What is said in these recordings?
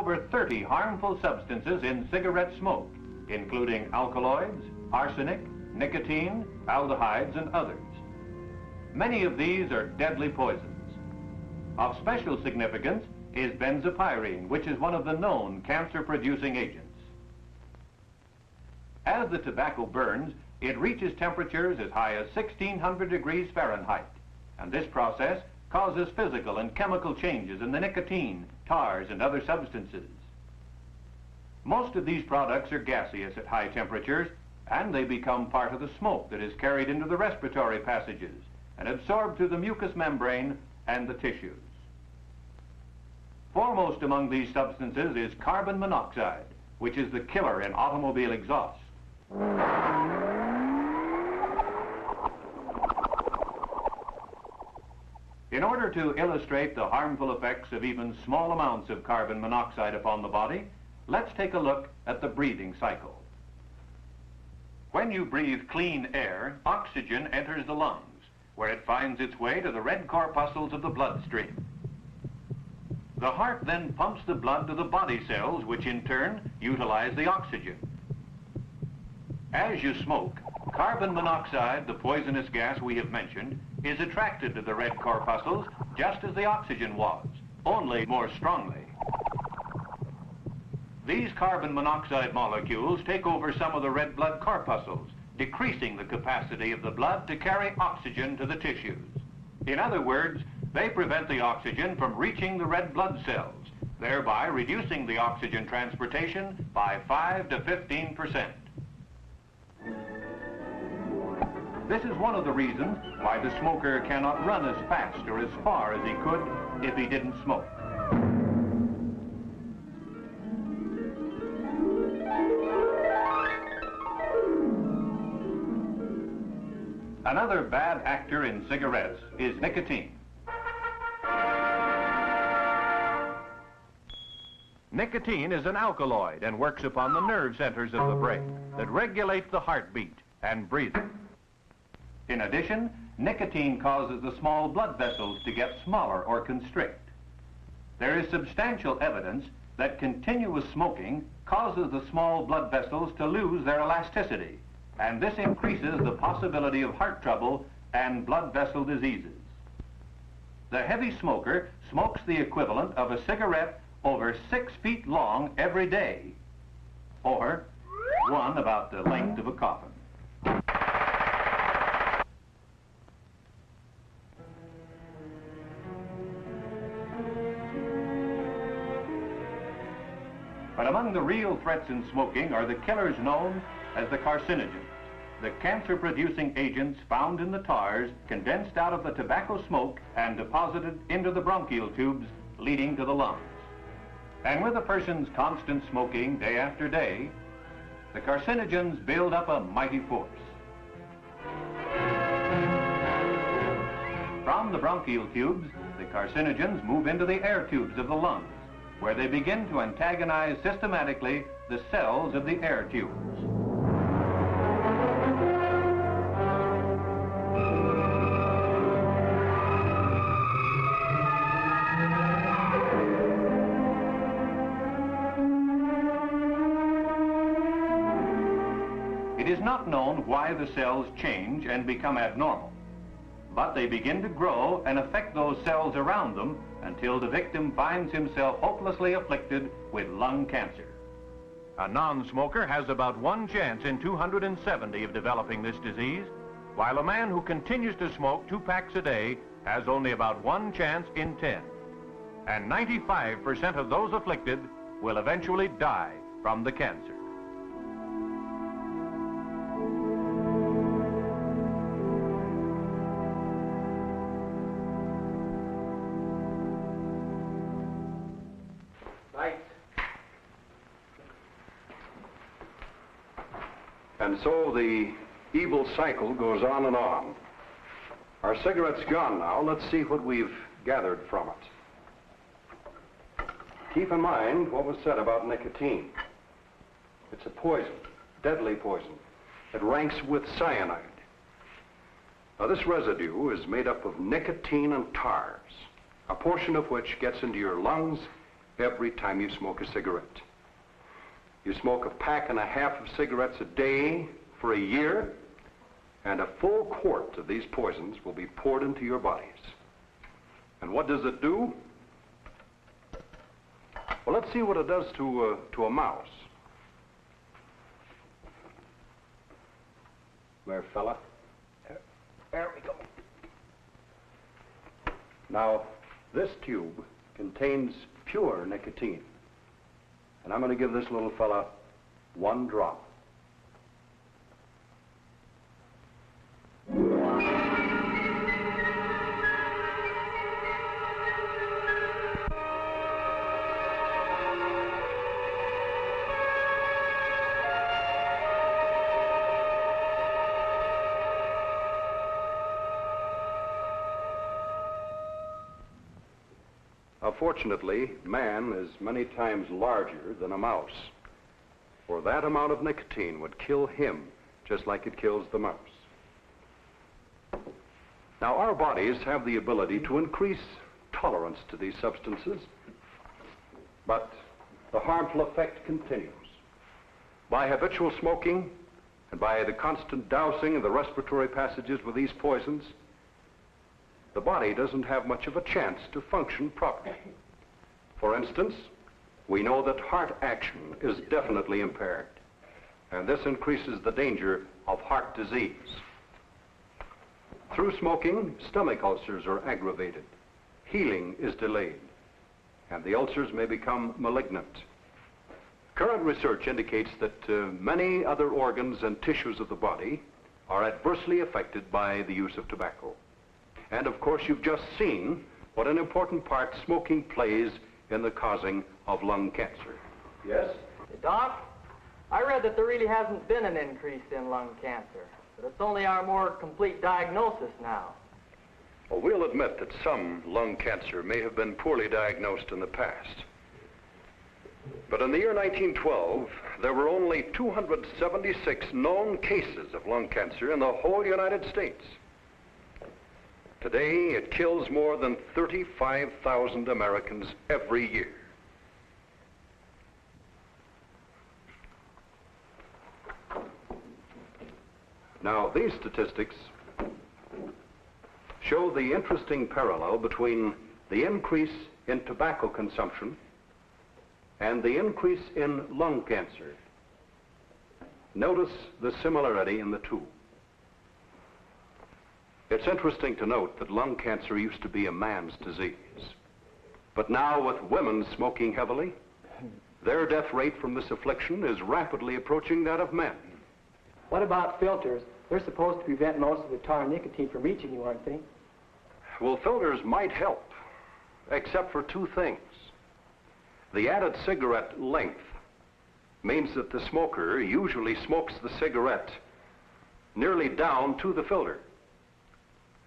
over 30 harmful substances in cigarette smoke, including alkaloids, arsenic, nicotine, aldehydes, and others. Many of these are deadly poisons. Of special significance is benzopyrene, which is one of the known cancer-producing agents. As the tobacco burns, it reaches temperatures as high as 1600 degrees Fahrenheit, and this process causes physical and chemical changes in the nicotine, tars, and other substances. Most of these products are gaseous at high temperatures, and they become part of the smoke that is carried into the respiratory passages and absorbed through the mucous membrane and the tissues. Foremost among these substances is carbon monoxide, which is the killer in automobile exhaust. In order to illustrate the harmful effects of even small amounts of carbon monoxide upon the body, let's take a look at the breathing cycle. When you breathe clean air, oxygen enters the lungs, where it finds its way to the red corpuscles of the bloodstream. The heart then pumps the blood to the body cells, which in turn utilize the oxygen. As you smoke, carbon monoxide, the poisonous gas we have mentioned, is attracted to the red corpuscles just as the oxygen was, only more strongly. These carbon monoxide molecules take over some of the red blood corpuscles, decreasing the capacity of the blood to carry oxygen to the tissues. In other words, they prevent the oxygen from reaching the red blood cells, thereby reducing the oxygen transportation by 5 to 15%. This is one of the reasons why the smoker cannot run as fast or as far as he could if he didn't smoke. Another bad actor in cigarettes is nicotine. Nicotine is an alkaloid and works upon the nerve centers of the brain that regulate the heartbeat and breathing. In addition, nicotine causes the small blood vessels to get smaller or constrict. There is substantial evidence that continuous smoking causes the small blood vessels to lose their elasticity, and this increases the possibility of heart trouble and blood vessel diseases. The heavy smoker smokes the equivalent of a cigarette over 6 feet long every day, or one about the length of a coffin. But among the real threats in smoking are the killers known as the carcinogens, the cancer-producing agents found in the tars condensed out of the tobacco smoke and deposited into the bronchial tubes leading to the lungs. And with a person's constant smoking day after day, the carcinogens build up a mighty force. From the bronchial tubes, the carcinogens move into the air tubes of the lungs, where they begin to antagonize systematically the cells of the air tubes. It is not known why the cells change and become abnormal, but they begin to grow and affect those cells around them until the victim finds himself hopelessly afflicted with lung cancer. A non-smoker has about 1 chance in 270 of developing this disease, while a man who continues to smoke 2 packs a day has only about 1 chance in 10. And 95% of those afflicted will eventually die from the cancer. And so the evil cycle goes on and on. Our cigarette's gone now. Let's see what we've gathered from it. Keep in mind what was said about nicotine. It's a poison, deadly poison. It ranks with cyanide. Now, this residue is made up of nicotine and tars, a portion of which gets into your lungs every time you smoke a cigarette. You smoke a pack and a half of cigarettes a day for a year, and a full quart of these poisons will be poured into your bodies. And what does it do? Well, let's see what it does to a mouse. There, fella. There we go. Now, this tube contains pure nicotine. And I'm going to give this little fella 1 drop. Fortunately, man is many times larger than a mouse, for that amount of nicotine would kill him just like it kills the mouse. Now, our bodies have the ability to increase tolerance to these substances, but the harmful effect continues. By habitual smoking and by the constant dousing of the respiratory passages with these poisons, the body doesn't have much of a chance to function properly. For instance, we know that heart action is definitely impaired, and this increases the danger of heart disease. Through smoking, stomach ulcers are aggravated, healing is delayed, and the ulcers may become malignant. Current research indicates that many other organs and tissues of the body are adversely affected by the use of tobacco. And of course, you've just seen what an important part smoking plays in the causing of lung cancer. Yes? Hey, Doc, I read that there really hasn't been an increase in lung cancer, but it's only our more complete diagnosis now. Well, we'll admit that some lung cancer may have been poorly diagnosed in the past. But in the year 1912, there were only 276 known cases of lung cancer in the whole United States. Today, it kills more than 35,000 Americans every year. Now, these statistics show the interesting parallel between the increase in tobacco consumption and the increase in lung cancer. Notice the similarity in the two. It's interesting to note that lung cancer used to be a man's disease. But now, with women smoking heavily, their death rate from this affliction is rapidly approaching that of men. What about filters? They're supposed to prevent most of the tar nicotine from reaching you, aren't they? Well, filters might help, except for 2 things. The added cigarette length means that the smoker usually smokes the cigarette nearly down to the filter.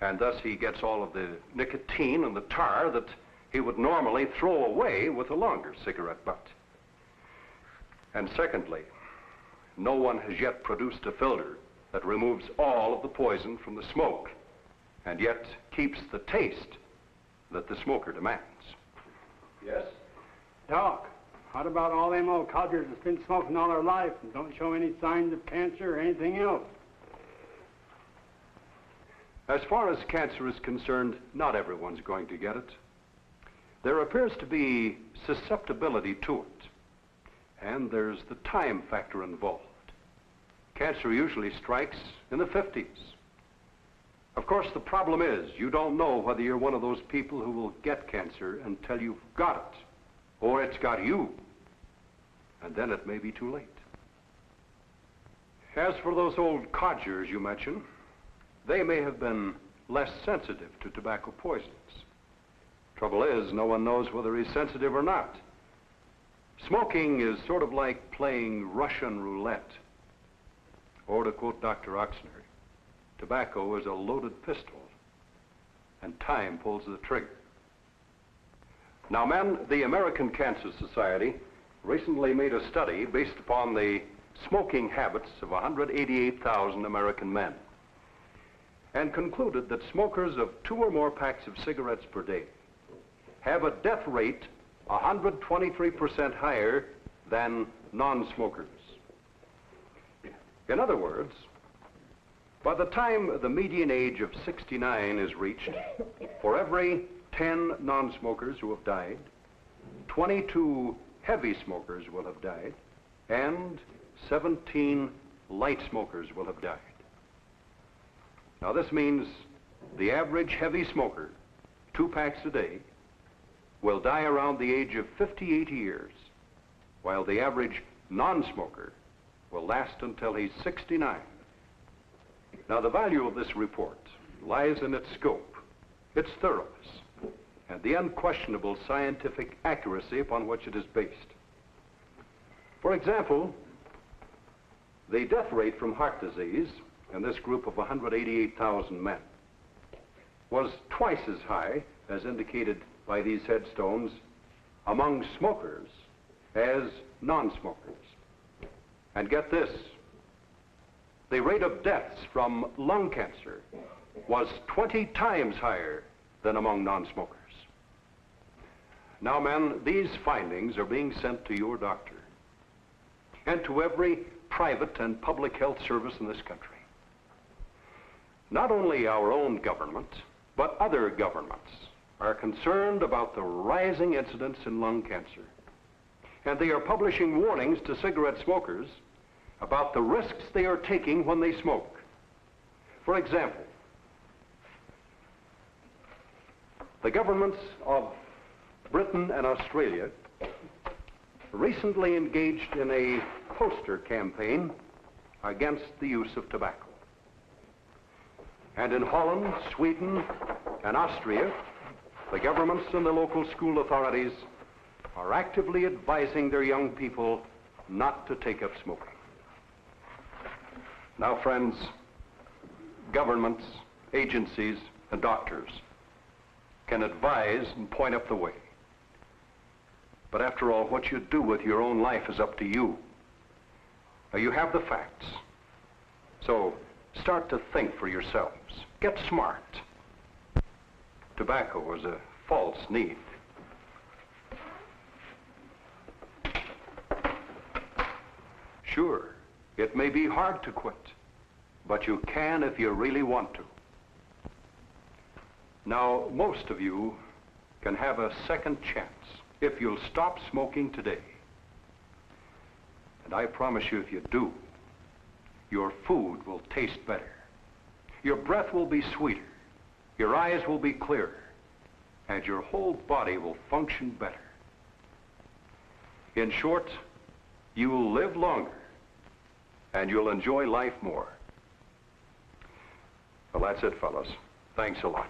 And thus he gets all of the nicotine and the tar that he would normally throw away with a longer cigarette butt. And secondly, no one has yet produced a filter that removes all of the poison from the smoke and yet keeps the taste that the smoker demands. Yes? Doc, what about all them old codgers that's been smoking all their life and don't show any signs of cancer or anything else? As far as cancer is concerned, not everyone's going to get it. There appears to be susceptibility to it, and there's the time factor involved. Cancer usually strikes in the 50s. Of course, the problem is you don't know whether you're one of those people who will get cancer until you've got it, or it's got you, and then it may be too late. As for those old codgers you mentioned, they may have been less sensitive to tobacco poisons. Trouble is, no one knows whether he's sensitive or not. Smoking is sort of like playing Russian roulette. Or to quote Dr. Oxner, tobacco is a loaded pistol, and time pulls the trigger. Now, men, the American Cancer Society recently made a study based upon the smoking habits of 188,000 American men, and concluded that smokers of 2 or more packs of cigarettes per day have a death rate 123% higher than non-smokers. In other words, by the time the median age of 69 is reached, for every 10 non-smokers who have died, 22 heavy smokers will have died, and 17 light smokers will have died. Now this means the average heavy smoker, 2 packs a day, will die around the age of 58 years, while the average non-smoker will last until he's 69. Now the value of this report lies in its scope, its thoroughness, and the unquestionable scientific accuracy upon which it is based. For example, the death rate from heart disease in this group of 188,000 men was twice as high, as indicated by these headstones, among smokers as non-smokers. And get this, the rate of deaths from lung cancer was 20 times higher than among non-smokers. Now, men, these findings are being sent to your doctor and to every private and public health service in this country. Not only our own government, but other governments are concerned about the rising incidence in lung cancer. And they are publishing warnings to cigarette smokers about the risks they are taking when they smoke. For example, the governments of Britain and Australia recently engaged in a poster campaign against the use of tobacco. And in Holland, Sweden, and Austria, the governments and the local school authorities are actively advising their young people not to take up smoking. Now, friends, governments, agencies, and doctors can advise and point up the way. But after all, what you do with your own life is up to you. Now, you have the facts. So start to think for yourselves. Get smart. Tobacco is a false need. Sure, it may be hard to quit, but you can if you really want to. Now, most of you can have a second chance if you'll stop smoking today. And I promise you, if you do, your food will taste better. Your breath will be sweeter. Your eyes will be clearer. And your whole body will function better. In short, you'll live longer and you'll enjoy life more. Well, that's it, fellas. Thanks a lot.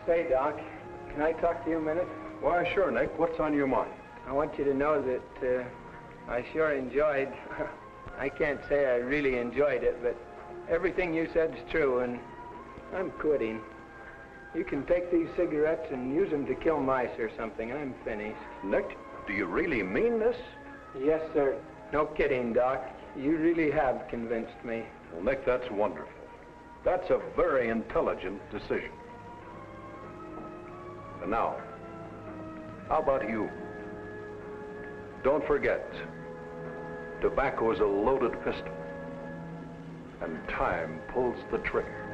Say, Doc, can I talk to you a minute? Why, sure, Nick. What's on your mind? I want you to know that I sure enjoyed, I can't say I really enjoyed it, but everything you said is true, and I'm quitting. You can take these cigarettes and use them to kill mice or something. I'm finished. Nick, do you really mean this? Yes, sir. No kidding, Doc. You really have convinced me. Well, Nick, that's wonderful. That's a very intelligent decision. And now, how about you? Don't forget, tobacco is a loaded pistol, and time pulls the trigger.